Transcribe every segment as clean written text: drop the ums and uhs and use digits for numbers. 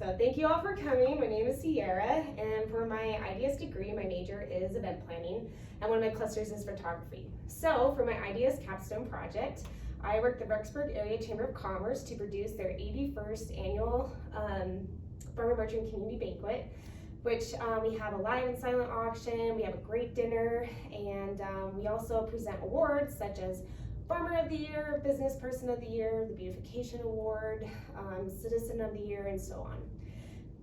So thank you all for coming. My name is Sierra, and for my IDS degree, my major is event planning, and one of my clusters is photography. So for my IDS capstone project, I worked the Rexburg Area Chamber of Commerce to produce their 81st annual Farmer Merchant Community Banquet, which we have a live and silent auction, we have a great dinner, and we also present awards such as Farmer of the Year, Business Person of the Year, the Beautification Award, Citizen of the Year, and so on.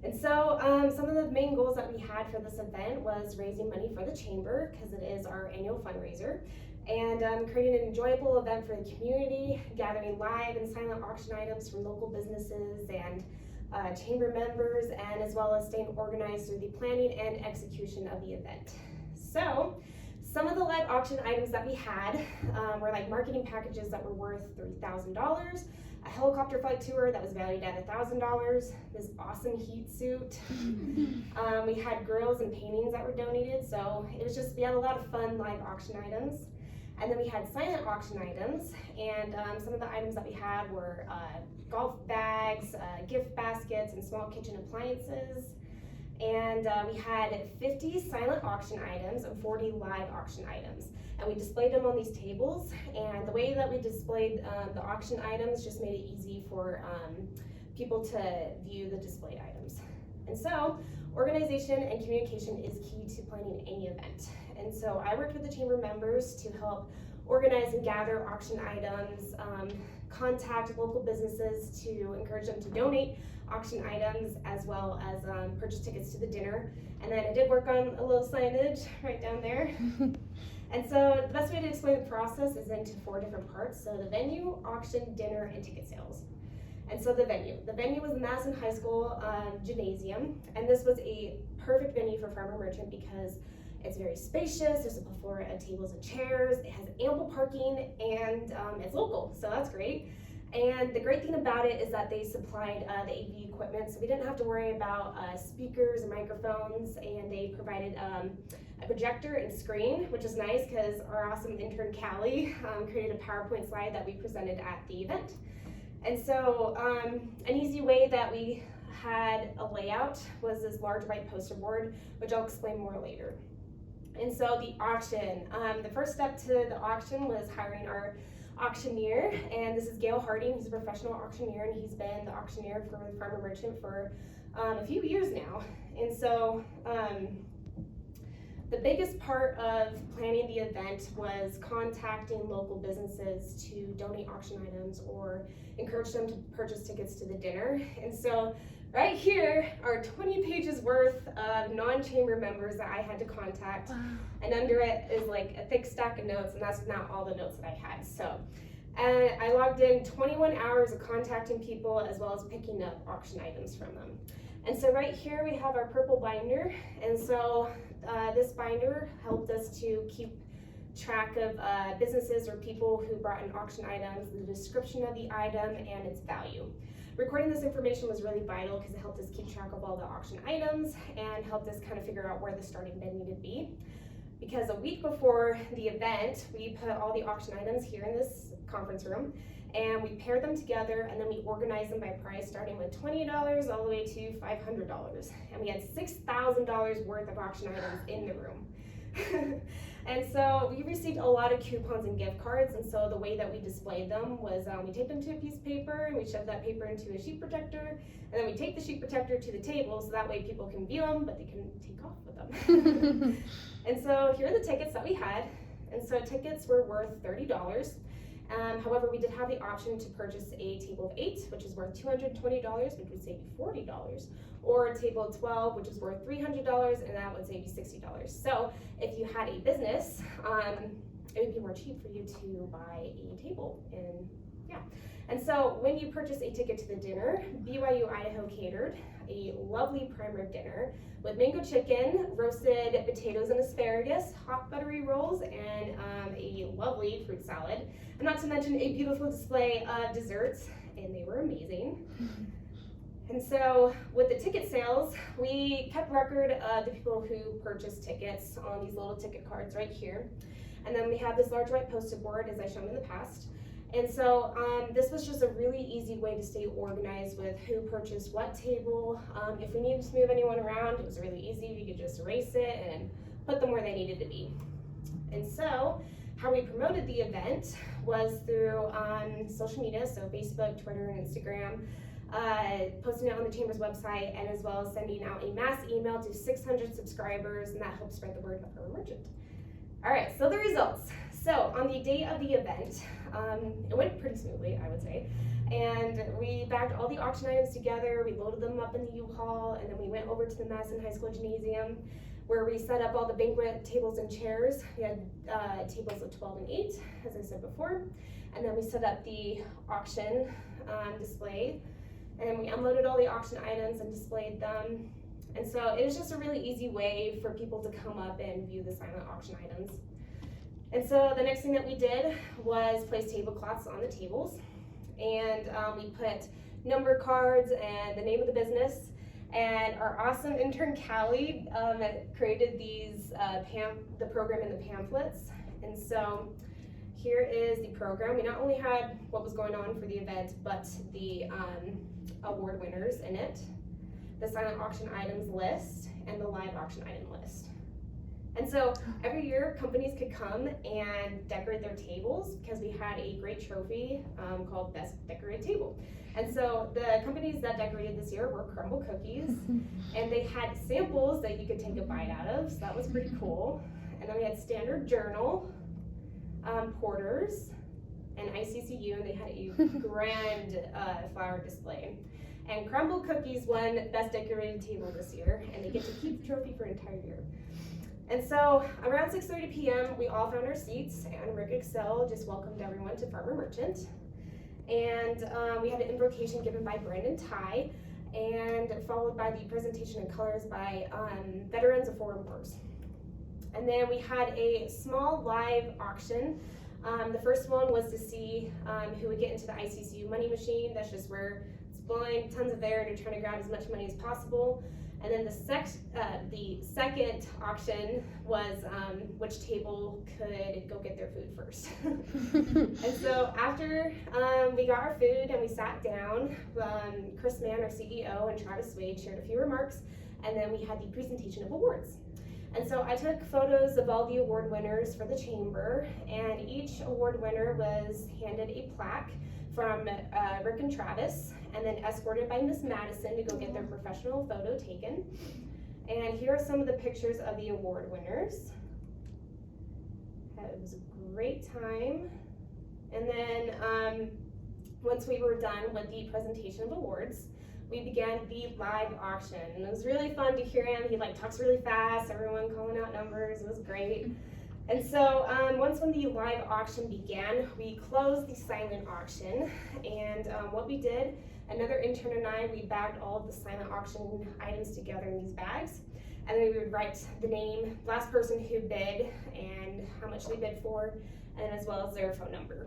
And so some of the main goals that we had for this event was raising money for the Chamber, because it is our annual fundraiser, and creating an enjoyable event for the community, gathering live and silent auction items from local businesses and Chamber members, and as well as staying organized through the planning and execution of the event. So some of the live auction items that we had were like marketing packages that were worth $3,000, a helicopter flight tour that was valued at $1,000, this awesome heat suit. We had grills and paintings that were donated, so it was just, we had a lot of fun live auction items. And then we had silent auction items, and some of the items that we had were golf bags, gift baskets, and small kitchen appliances. And we had 50 silent auction items and 40 live auction items. And we displayed them on these tables, and the way that we displayed the auction items just made it easy for people to view the displayed items. And so, organization and communication is key to planning any event. And so I worked with the Chamber members to help organize and gather auction items, contact local businesses to encourage them to donate auction items, as well as purchase tickets to the dinner. And then I did work on a little signage right down there. And so the best way to explain the process is into 4 different parts. So the venue, auction, dinner, and ticket sales. And so the venue was the Madison High School gymnasium, and this was a perfect venue for Farmer Merchant because it's very spacious, there's a plethora of tables and chairs, it has ample parking, and it's local, so that's great. And the great thing about it is that they supplied the AV equipment, so we didn't have to worry about speakers and microphones, and they provided a projector and screen, which is nice because our awesome intern Callie created a PowerPoint slide that we presented at the event. And so an easy way that we had a layout was this large white poster board, which I'll explain more later. And so the auction, the first step to the auction was hiring our auctioneer, and this is Gail Harding. He's a professional auctioneer, and he's been the auctioneer for the Farmer Merchant for a few years now. And so the biggest part of planning the event was contacting local businesses to donate auction items or encourage them to purchase tickets to the dinner. And so right here are 20 pages worth of non-chamber members that I had to contact. Wow. And under it is like a thick stack of notes, and that's not all the notes that I had. So, and I logged in 21 hours of contacting people as well as picking up auction items from them. And so right here we have our purple binder, and so this binder helped us to keep track of businesses or people who brought in auction items, the description of the item, and its value. Recording this information was really vital because it helped us keep track of all the auction items and helped us kind of figure out where the starting bid needed to be. Because a week before the event, we put all the auction items here in this conference room, and we paired them together, and then we organized them by price, starting with $20 all the way to $500. And we had $6,000 worth of auction items in the room. And so we received a lot of coupons and gift cards, and so the way that we displayed them was we taped them to a piece of paper, and we shoved that paper into a sheet protector, and then we take the sheet protector to the table so that way people can view them, but they can take off with them. And so here are the tickets that we had, and so tickets were worth $30. However, we did have the option to purchase a table of 8, which is worth $220, which would save you $40, or a table of 12, which is worth $300, and that would save you $60. So if you had a business, it would be more cheap for you to buy a table, and yeah. And so when you purchase a ticket to the dinner, BYU Idaho catered a lovely prime rib dinner with mango chicken, roasted potatoes and asparagus, hot buttery rolls, and a lovely fruit salad. And not to mention a beautiful display of desserts, and they were amazing. And so with the ticket sales, we kept record of the people who purchased tickets on these little ticket cards right here. And then we have this large white post-it board, as I've shown in the past. And so this was just a really easy way to stay organized with who purchased what table. If we needed to move anyone around, it was really easy. We could just erase it and put them where they needed to be. And so how we promoted the event was through social media, so Facebook, Twitter, and Instagram, posting it on the Chamber's website, and as well as sending out a mass email to 600 subscribers, and that helped spread the word of our merchant. All right, so the results. So on the day of the event, it went pretty smoothly, I would say. And we bagged all the auction items together, we loaded them up in the U-Haul, and then we went over to the Madison High School Gymnasium, where we set up all the banquet tables and chairs. We had tables of 12 and 8, as I said before. And then we set up the auction display, and we unloaded all the auction items and displayed them. And so it was just a really easy way for people to come up and view the silent auction items. And so the next thing that we did was place tablecloths on the tables. And we put number cards and the name of the business. And our awesome intern, Callie, created these, the program in the pamphlets. And so here is the program. We not only had what was going on for the event, but the award winners in it, the silent auction items list, and the live auction item list. And so every year companies could come and decorate their tables because we had a great trophy called Best Decorated Table. And so the companies that decorated this year were Crumbl Cookies, and they had samples that you could take a bite out of, so that was pretty cool. And then we had Standard Journal, Porters, and ICCU, and they had a grand flower display. And Crumbl Cookies won Best Decorated Table this year, and they get to keep the trophy for an entire year. And so around 6:30 p.m., we all found our seats, and Rick Excel just welcomed everyone to Farmer Merchant. And we had an invocation given by Brandon Ty, and followed by the presentation in colors by veterans of foreign wars. And then we had a small live auction. The first one was to see who would get into the ICCU money machine. That's just where it's blowing tons of air and you're trying to grab as much money as possible. And then the second auction was which table could go get their food first. And so after we got our food and we sat down, Chris Mann, our CEO, and Travis Wade shared a few remarks, and then we had the presentation of awards. And so I took photos of all the award winners for the chamber, and each award winner was handed a plaque from Rick and Travis, and then escorted by Miss Madison to go get their professional photo taken. And here are some of the pictures of the award winners. It was a great time. And then once we were done with the presentation of awards, we began the live auction. And it was really fun to hear him. He talks really fast, everyone calling out numbers. It was great. And so once when the live auction began, we closed the silent auction. And what we did, another intern and I, we bagged all of the silent auction items together in these bags. And then we would write the name, last person who bid, and how much they bid for, and as well as their phone number.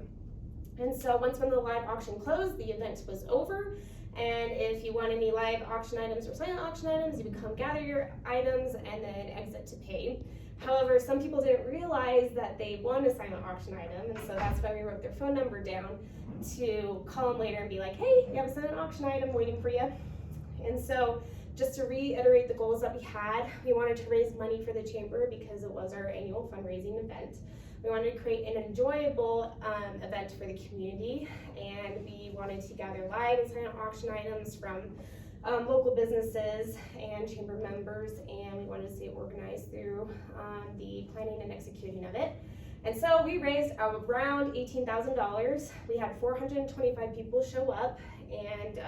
And so once when the live auction closed, the event was over. And if you want any live auction items or silent auction items, you would come gather your items and then exit to pay. However, some people didn't realize that they won a silent auction item, and so that's why we wrote their phone number down to call them later and be like, hey, we have a silent auction item waiting for you. And so just to reiterate the goals that we had, we wanted to raise money for the chamber because it was our annual fundraising event. We wanted to create an enjoyable event for the community, and we wanted to gather live and silent auction items from local businesses and chamber members, and we wanted to stay organized through the planning and executing of it. And so we raised around $18,000. We had 425 people show up, and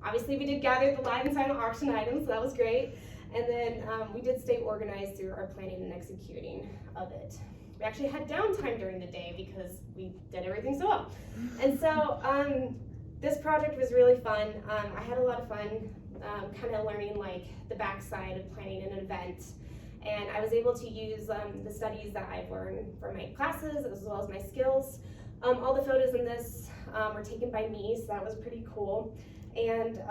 obviously we did gather the live and silent auction items, so that was great. And then we did stay organized through our planning and executing of it. We actually had downtime during the day because we did everything so well. And so this project was really fun. I had a lot of fun kind of learning the backside of planning an event. And I was able to use the studies that I've learned from my classes as well as my skills. All the photos in this were taken by me, so that was pretty cool. And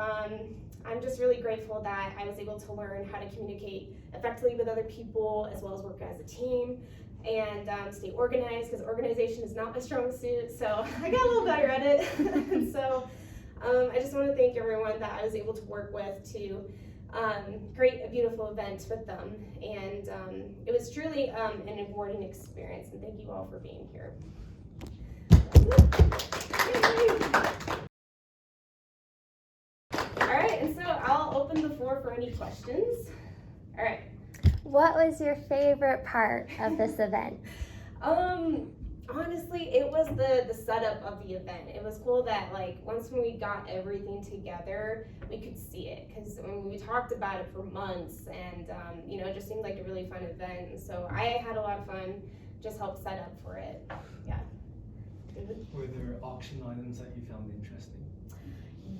I'm just really grateful that I was able to learn how to communicate effectively with other people as well as work as a team. and stay organized, because organization is not my strong suit, so I got a little better at it. And so I just want to thank everyone that I was able to work with to create a beautiful event with them, and it was truly an rewarding experience, and thank you all for being here. All right, and so I'll open the floor for any questions. All right. What was your favorite part of this event? Honestly, it was the setup of the event. It was cool that like once when we got everything together, we could see it, because we talked about it for months, and you know, it just seemed like a really fun event. And so I had a lot of fun, just helped set up for it. Yeah. David? Were there auction items that you found interesting?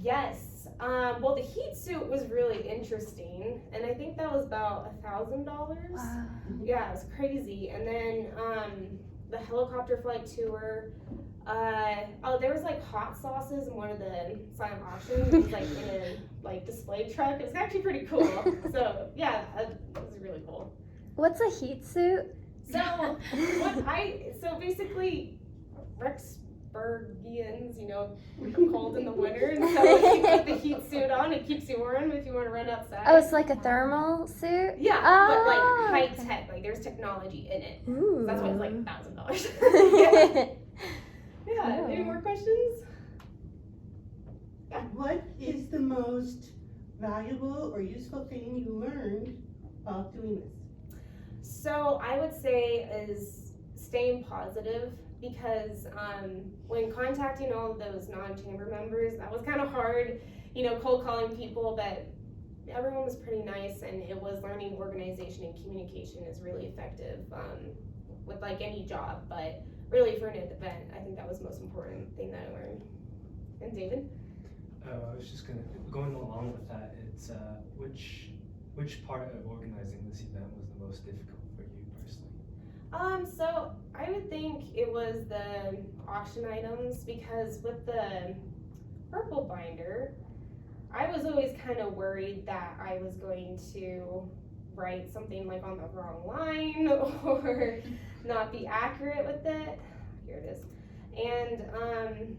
Yes. Well, the heat suit was really interesting, and I think that was about $1,000. Wow. Yeah, it was crazy. And then the helicopter flight tour. There was like hot sauces in one of the silent auctions. It was like in a like display truck. It was actually pretty cool. So yeah, it was really cool. What's a heat suit? So so basically, Rexburgians, you know, become cold in the winter, and so if you put the heat suit on, it keeps you warm if you want to run outside. Oh, it's like a thermal suit? Yeah, Oh, but like high okay. tech, like there's technology in it. Ooh. That's why it's like $1,000. Yeah. Cool. Any more questions? What is the most valuable or useful thing you learned while doing this? So I would say is staying positive, because when contacting all of those non-chamber members, that was kind of hard, you know, cold calling people, but everyone was pretty nice, and it was learning organization and communication is really effective with like any job, but really for an event, I think that was the most important thing that I learned. And David? I was just going along with that. It's which part of organizing this event was the most difficult for you personally? So I would think it was the auction items, because with the purple binder, I was always kind of worried that I was going to write something like on the wrong line or not be accurate with it. Here it is. And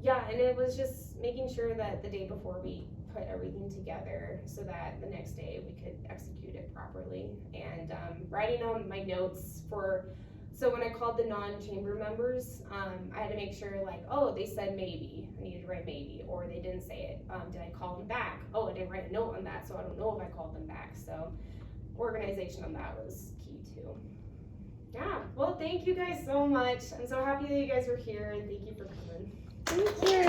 yeah, and it was just making sure that the day before we put everything together so that the next day we could execute it properly, and writing on my notes so when I called the non-chamber members, I had to make sure like, oh, they said maybe, I needed to write maybe, or they didn't say it. Did I call them back? Oh, I didn't write a note on that, so I don't know if I called them back. So organization on that was key too. Yeah, well, thank you guys so much. I'm so happy that you guys were here, and thank you for coming. Thank you.